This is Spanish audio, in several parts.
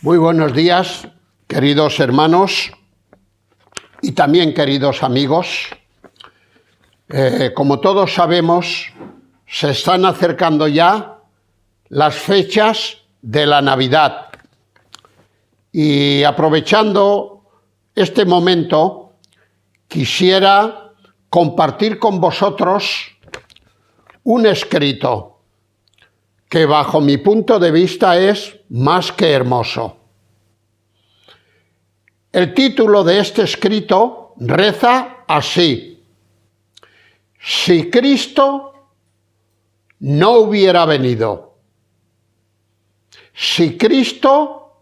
Muy buenos días, queridos hermanos y también queridos amigos. Como todos sabemos, se están acercando ya las fechas de la Navidad. Y aprovechando este momento, quisiera compartir con vosotros un escrito que bajo mi punto de vista es más que hermoso. El título de este escrito reza así: Si Cristo no hubiera venido. Si Cristo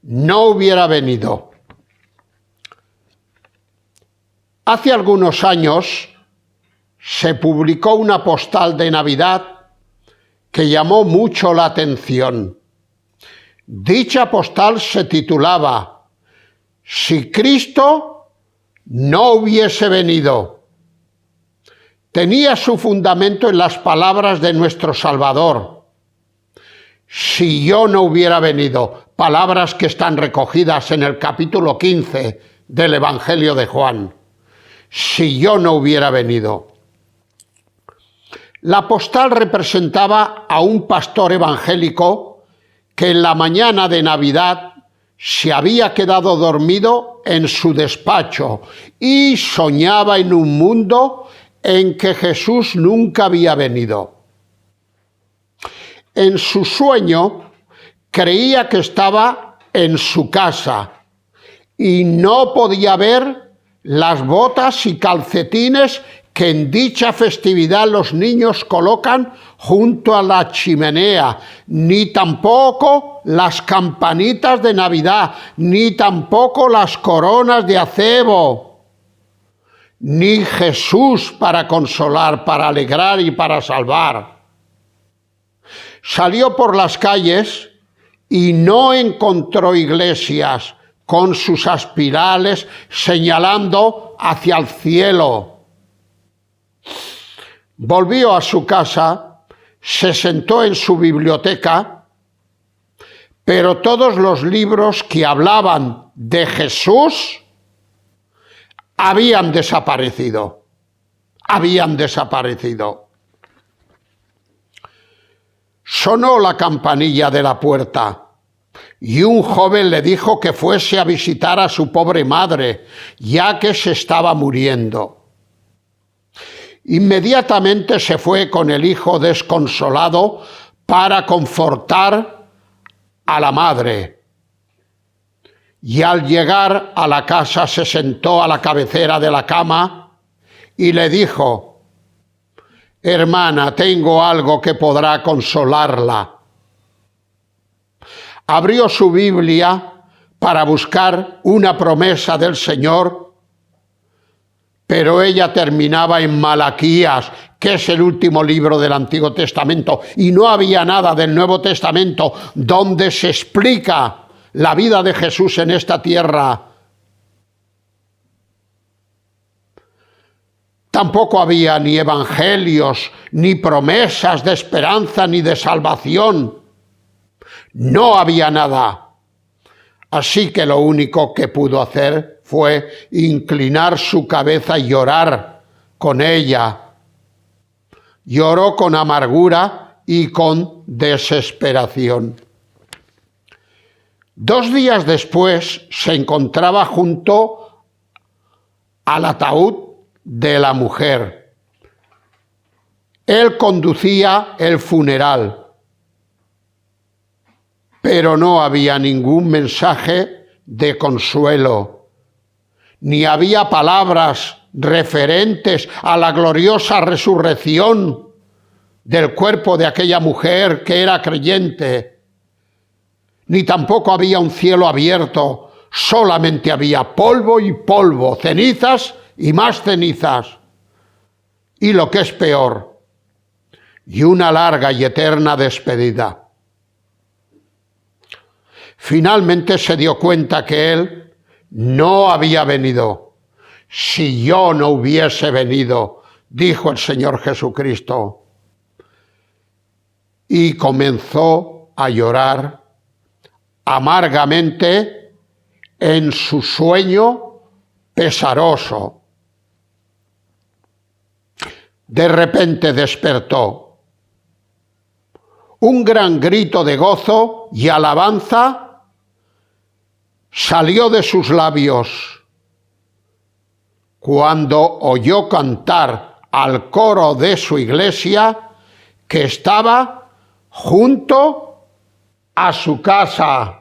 no hubiera venido. Hace algunos años se publicó una postal de Navidad que llamó mucho la atención. Dicha postal se titulaba Si Cristo no hubiese venido. Tenía su fundamento en las palabras de nuestro Salvador. Si yo no hubiera venido, palabras que están recogidas en el capítulo 15 del Evangelio de Juan. Si yo no hubiera venido. La postal representaba a un pastor evangélico que en la mañana de Navidad se había quedado dormido en su despacho y soñaba en un mundo en que Jesús nunca había venido. En su sueño creía que estaba en su casa y no podía ver las botas y calcetines que en dicha festividad los niños colocan junto a la chimenea, ni tampoco las campanitas de Navidad, ni tampoco las coronas de acebo, ni Jesús para consolar, para alegrar y para salvar. Salió por las calles y no encontró iglesias con sus aspirales señalando hacia el cielo. Volvió a su casa, se sentó en su biblioteca, pero todos los libros que hablaban de Jesús habían desaparecido. Sonó la campanilla de la puerta y un joven le dijo que fuese a visitar a su pobre madre, ya que se estaba muriendo. Inmediatamente se fue con el hijo desconsolado para confortar a la madre. Y al llegar a la casa se sentó a la cabecera de la cama y le dijo: Hermana, tengo algo que podrá consolarla. Abrió su Biblia para buscar una promesa del Señor, pero ella terminaba en Malaquías, que es el último libro del Antiguo Testamento, y no había nada del Nuevo Testamento donde se explica la vida de Jesús en esta tierra. Tampoco había ni evangelios, ni promesas de esperanza, ni de salvación. No había nada. Así que lo único que pudo hacer fue inclinar su cabeza y llorar con ella. Lloró con amargura y con desesperación. 2 días después se encontraba junto al ataúd de la mujer. Él conducía el funeral, pero no había ningún mensaje de consuelo, ni había palabras referentes a la gloriosa resurrección del cuerpo de aquella mujer que era creyente, ni tampoco había un cielo abierto, solamente había polvo y polvo, cenizas y más cenizas, y lo que es peor, y una larga y eterna despedida. Finalmente se dio cuenta que él no había venido. Si yo no hubiese venido, dijo el Señor Jesucristo. Y comenzó a llorar amargamente en su sueño pesaroso. De repente despertó. Un gran grito de gozo y alabanza salió de sus labios cuando oyó cantar al coro de su iglesia que estaba junto a su casa.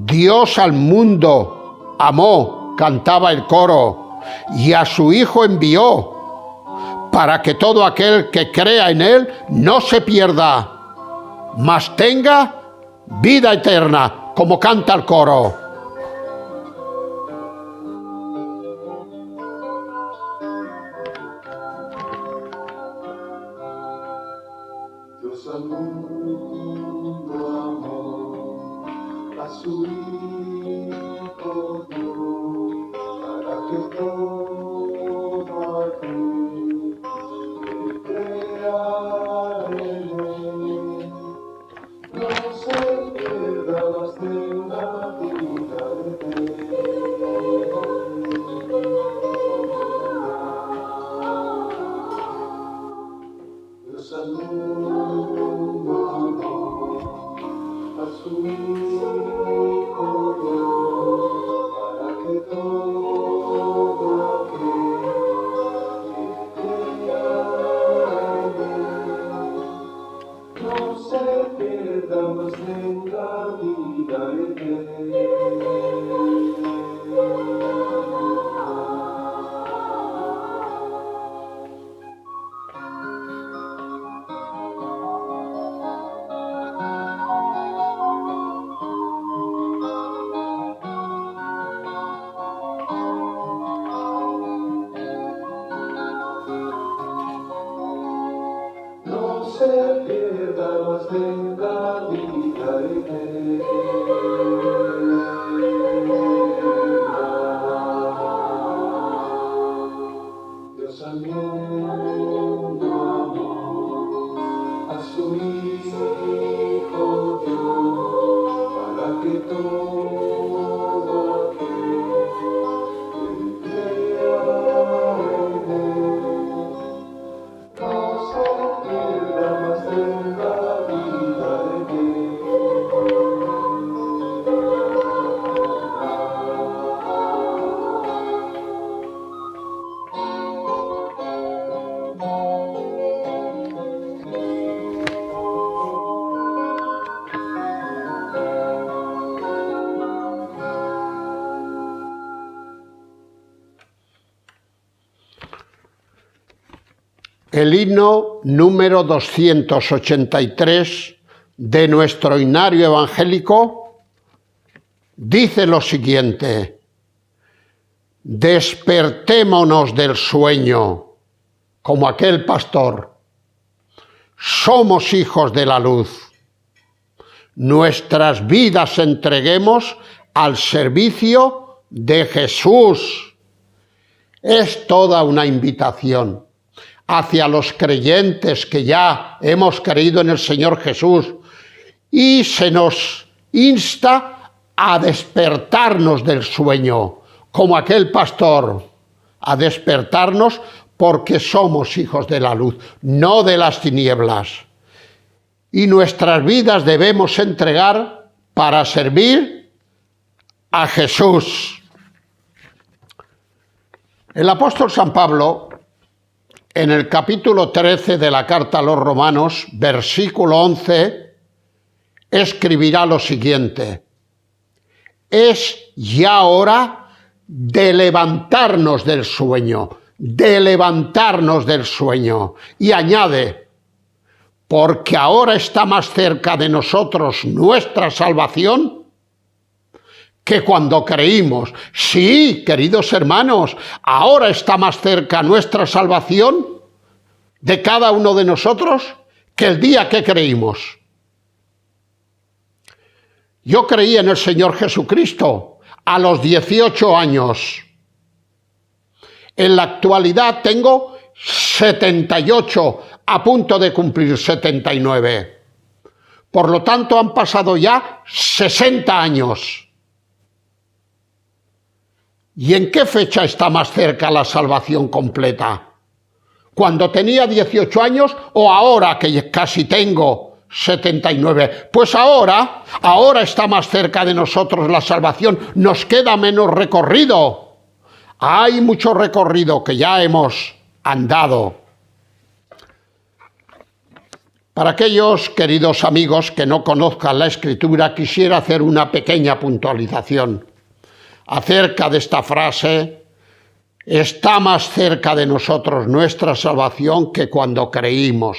Dios al mundo amó, cantaba el coro, y a su Hijo envió, para que todo aquel que crea en Él no se pierda, mas tenga vida eterna, como canta el coro. Dios al mundo amó, a su Hijo dio, para que todo aquel que crea en Él no se pierda, mas tenga vida eterna. Dios al mundo amó, a su Hijo dio, para que todo aquel que crea en Él no se pierda, mas tenga vida no se pierda, mas tenga vida eterna. Dios al mundo amó, a su Hijo dio, para que todo aquel que crea en Él no se pierda, mas tenga vida El himno número 283 de nuestro himnario evangélico dice lo siguiente: despertémonos del sueño como aquel pastor. Somos hijos de la luz. Nuestras vidas entreguemos al servicio de Jesús. Es toda una invitación hacia los creyentes que ya hemos creído en el Señor Jesús, y se nos insta a despertarnos del sueño, como aquel pastor, a despertarnos porque somos hijos de la luz, no de las tinieblas. Y nuestras vidas debemos entregar para servir a Jesús. El apóstol San Pablo, en el capítulo 13 de la carta a los Romanos, versículo 11, escribirá lo siguiente: es ya hora de levantarnos del sueño, de levantarnos del sueño. Y añade: porque ahora está más cerca de nosotros nuestra salvación que cuando creímos. Sí, queridos hermanos, ahora está más cerca nuestra salvación de cada uno de nosotros que el día que creímos. Yo creí en el Señor Jesucristo a los 18 años. En la actualidad tengo 78, a punto de cumplir 79. Por lo tanto, han pasado ya 60 años. ¿Y en qué fecha está más cerca la salvación completa? ¿Cuando tenía 18 años o ahora que casi tengo 79? Pues ahora está más cerca de nosotros la salvación. Nos queda menos recorrido. Hay mucho recorrido que ya hemos andado. Para aquellos queridos amigos que no conozcan la Escritura, quisiera hacer una pequeña puntualización acerca de esta frase: está más cerca de nosotros nuestra salvación que cuando creímos.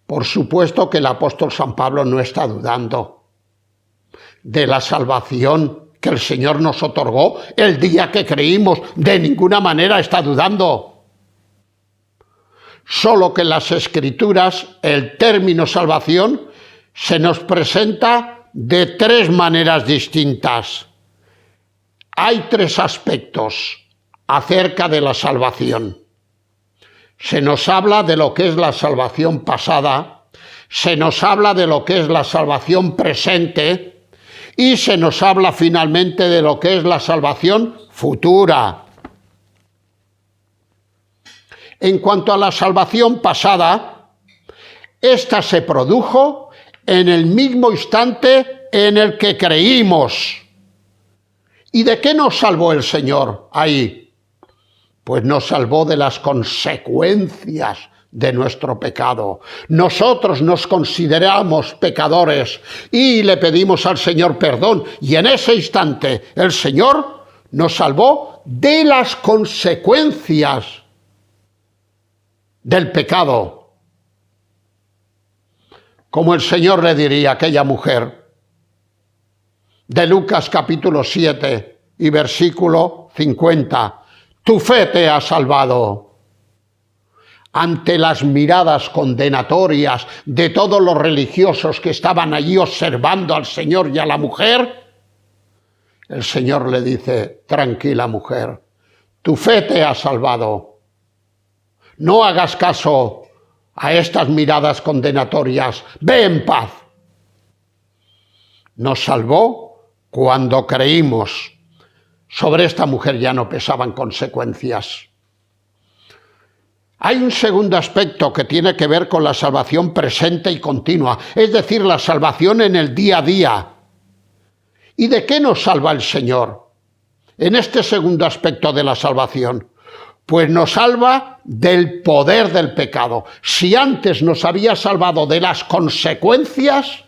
Por supuesto que el apóstol San Pablo no está dudando de la salvación que el Señor nos otorgó el día que creímos. De ninguna manera está dudando. Solo que en las Escrituras el término salvación se nos presenta de tres maneras distintas. Hay tres aspectos acerca de la salvación. Se nos habla de lo que es la salvación pasada, se nos habla de lo que es la salvación presente y se nos habla finalmente de lo que es la salvación futura. En cuanto a la salvación pasada, esta se produjo en el mismo instante en el que creímos. ¿Y de qué nos salvó el Señor ahí? Pues nos salvó de las consecuencias de nuestro pecado. Nosotros nos consideramos pecadores y le pedimos al Señor perdón, y en ese instante el Señor nos salvó de las consecuencias del pecado. Como el Señor le diría a aquella mujer de Lucas capítulo 7 y versículo 50, tu fe te ha salvado. Ante las miradas condenatorias de todos los religiosos que estaban allí observando al Señor y a la mujer, el Señor le dice: tranquila mujer, tu fe te ha salvado. No hagas caso a estas miradas condenatorias. Ve en paz. Nos salvó cuando creímos. Sobre esta mujer ya no pesaban consecuencias. Hay un segundo aspecto que tiene que ver con la salvación presente y continua, es decir, la salvación en el día a día. ¿Y de qué nos salva el Señor en este segundo aspecto de la salvación? Pues nos salva del poder del pecado. Si antes nos había salvado de las consecuencias,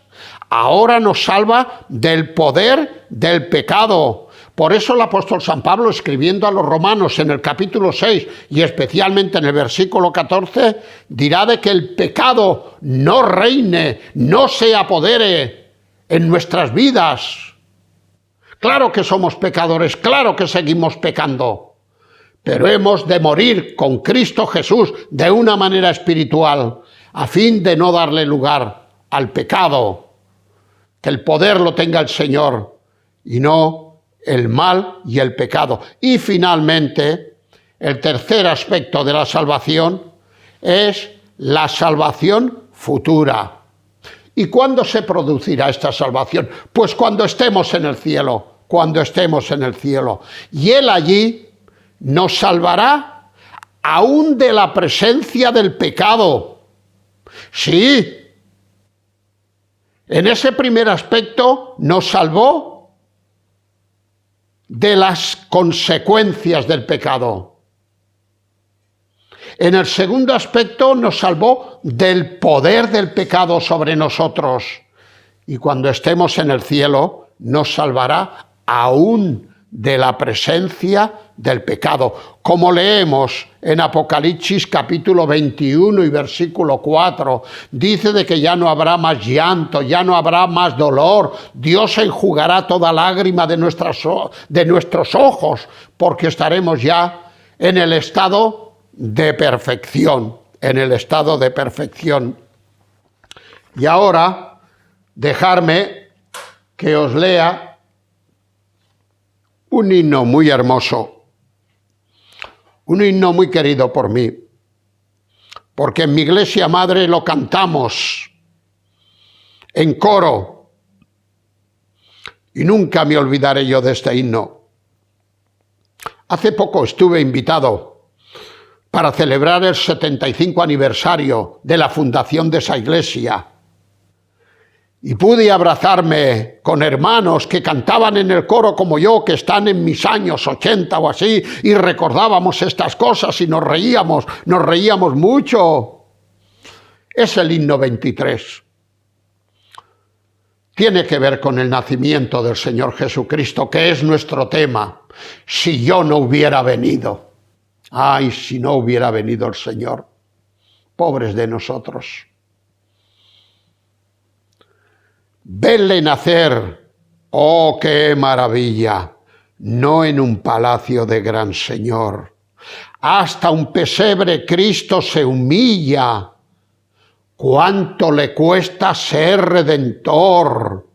ahora nos salva del poder del pecado. Por eso el apóstol San Pablo, escribiendo a los romanos en el capítulo 6 y especialmente en el versículo 14, dirá de que el pecado no reine, no se apodere en nuestras vidas. Claro que somos pecadores, claro que seguimos pecando, pero hemos de morir con Cristo Jesús de una manera espiritual, a fin de no darle lugar al pecado. Que el poder lo tenga el Señor y no el mal y el pecado. Y finalmente, el tercer aspecto de la salvación es la salvación futura. ¿Y cuándo se producirá esta salvación? Pues cuando estemos en el cielo, cuando estemos en el cielo. Y Él allí nos salvará aún de la presencia del pecado. Sí, en ese primer aspecto nos salvó de las consecuencias del pecado. En el segundo aspecto nos salvó del poder del pecado sobre nosotros. Y cuando estemos en el cielo nos salvará aún de la presencia del pecado, como leemos en Apocalipsis capítulo 21 y versículo 4, dice de que ya no habrá más llanto, ya no habrá más dolor, Dios enjugará toda lágrima de nuestros ojos, porque estaremos ya en el estado de perfección, en el estado de perfección. Y ahora, dejarme que os lea un himno muy hermoso un himno muy querido por mí, porque en mi iglesia madre lo cantamos en coro, y nunca me olvidaré yo de este himno. Hace poco estuve invitado para celebrar el 75 aniversario de la fundación de esa iglesia, y pude abrazarme con hermanos que cantaban en el coro como yo, que están en mis años 80 o así, y recordábamos estas cosas y nos reíamos mucho. Es el himno 23. Tiene que ver con el nacimiento del Señor Jesucristo, que es nuestro tema. Si yo no hubiera venido. Ay, si no hubiera venido el Señor. Pobres de nosotros. Venle nacer, oh qué maravilla, no en un palacio de gran señor. Hasta un pesebre Cristo se humilla. ¿Cuánto le cuesta ser redentor?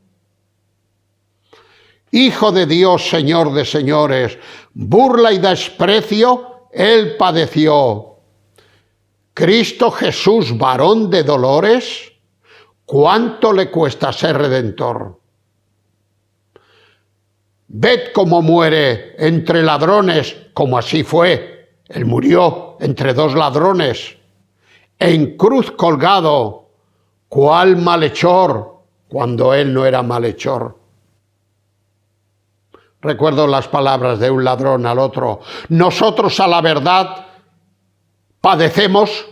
Hijo de Dios, Señor de señores, burla y desprecio, Él padeció. Cristo Jesús, varón de dolores, ¿cuánto le cuesta ser redentor? Ved cómo muere entre ladrones, como así fue. Él murió entre dos ladrones. En cruz colgado, ¿cuál malhechor? Cuando él no era malhechor. Recuerdo las palabras de un ladrón al otro. Nosotros a la verdad padecemos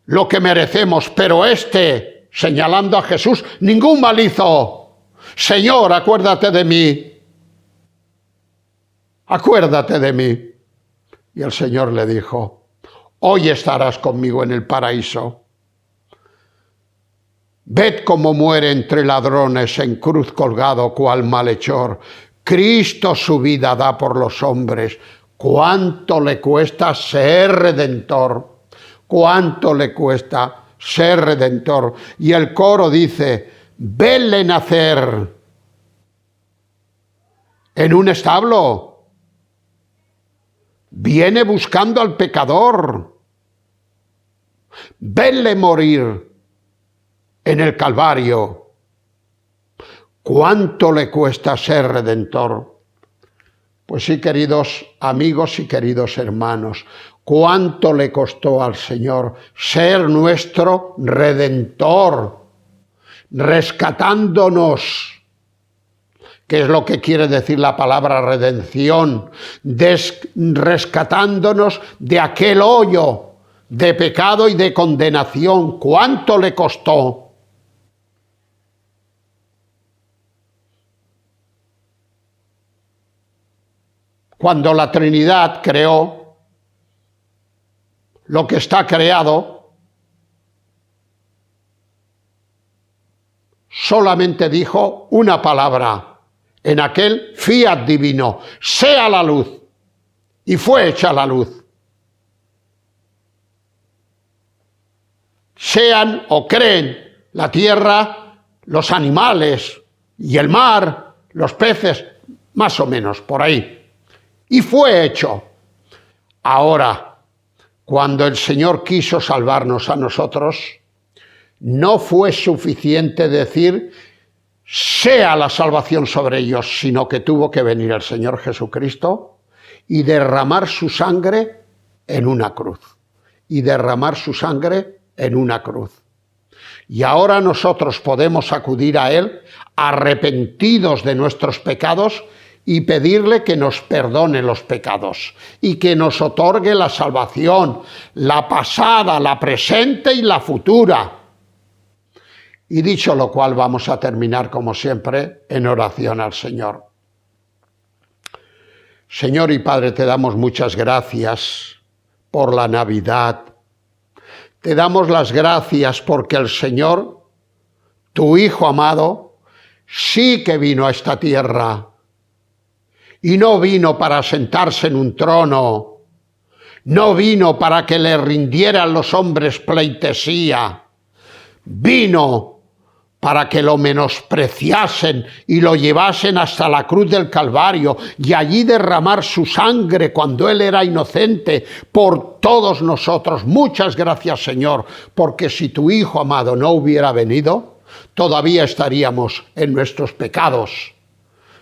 lo que merecemos, pero este, señalando a Jesús, ningún mal hizo. Señor, acuérdate de mí. Acuérdate de mí. Y el Señor le dijo, hoy estarás conmigo en el paraíso. Ved cómo muere entre ladrones en cruz colgado cual malhechor. Cristo su vida da por los hombres. ¿Cuánto le cuesta ser redentor? ¿Cuánto le cuesta ser redentor? Y el coro dice, venle nacer en un establo. Viene buscando al pecador. Venle morir en el Calvario. ¿Cuánto le cuesta ser redentor? Pues sí, queridos amigos y queridos hermanos, ¿cuánto le costó al Señor ser nuestro redentor, rescatándonos? ¿Qué es lo que quiere decir la palabra redención? Rescatándonos de aquel hoyo de pecado y de condenación. ¿Cuánto le costó? Cuando la Trinidad creó lo que está creado, solamente dijo una palabra en aquel fiat divino, sea la luz, y fue hecha la luz. Sean o creen la tierra, los animales y el mar, los peces, más o menos por ahí. Y fue hecho. Ahora, cuando el Señor quiso salvarnos a nosotros, no fue suficiente decir sea la salvación sobre ellos, sino que tuvo que venir el Señor Jesucristo y derramar su sangre en una cruz. Y derramar su sangre en una cruz. Y ahora nosotros podemos acudir a Él arrepentidos de nuestros pecados y pedirle que nos perdone los pecados y que nos otorgue la salvación, la pasada, la presente y la futura. Y dicho lo cual, vamos a terminar como siempre en oración al Señor. Señor y Padre, te damos muchas gracias por la Navidad. Te damos las gracias porque el Señor, tu Hijo amado, sí que vino a esta tierra. Y no vino para sentarse en un trono, no vino para que le rindieran los hombres pleitesía, vino para que lo menospreciasen y lo llevasen hasta la cruz del Calvario y allí derramar su sangre cuando Él era inocente por todos nosotros. Muchas gracias, Señor, porque si tu Hijo amado no hubiera venido, todavía estaríamos en nuestros pecados.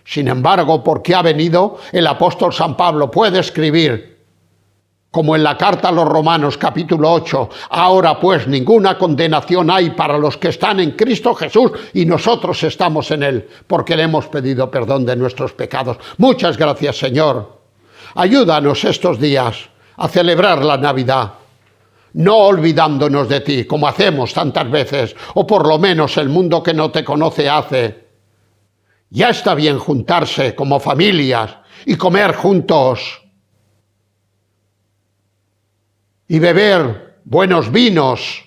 Sin embargo, porque ha venido, el apóstol San Pablo puede escribir, como en la carta a los Romanos capítulo 8, ahora pues ninguna condenación hay para los que están en Cristo Jesús y nosotros estamos en Él, porque le hemos pedido perdón de nuestros pecados. Muchas gracias, Señor. Ayúdanos estos días a celebrar la Navidad, no olvidándonos de ti, como hacemos tantas veces, o por lo menos el mundo que no te conoce hace. Ya está bien juntarse como familias y comer juntos y beber buenos vinos,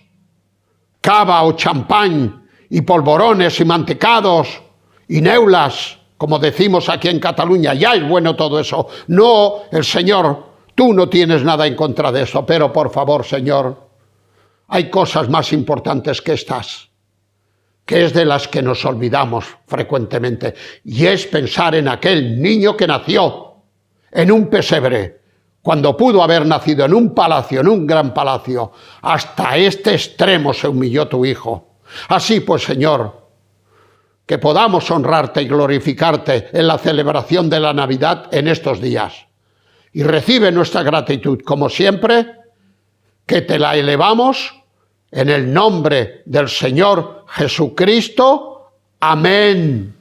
cava o champán y polvorones y mantecados y neulas, como decimos aquí en Cataluña. Ya es bueno todo eso. No, el Señor, tú no tienes nada en contra de eso, pero por favor, Señor, hay cosas más importantes que estas, que es de las que nos olvidamos frecuentemente, y es pensar en aquel niño que nació en un pesebre, cuando pudo haber nacido en un palacio, en un gran palacio. Hasta este extremo se humilló tu Hijo. Así pues, Señor, que podamos honrarte y glorificarte en la celebración de la Navidad en estos días. Y recibe nuestra gratitud, como siempre, que te la elevamos en el nombre del Señor Jesucristo. Amén.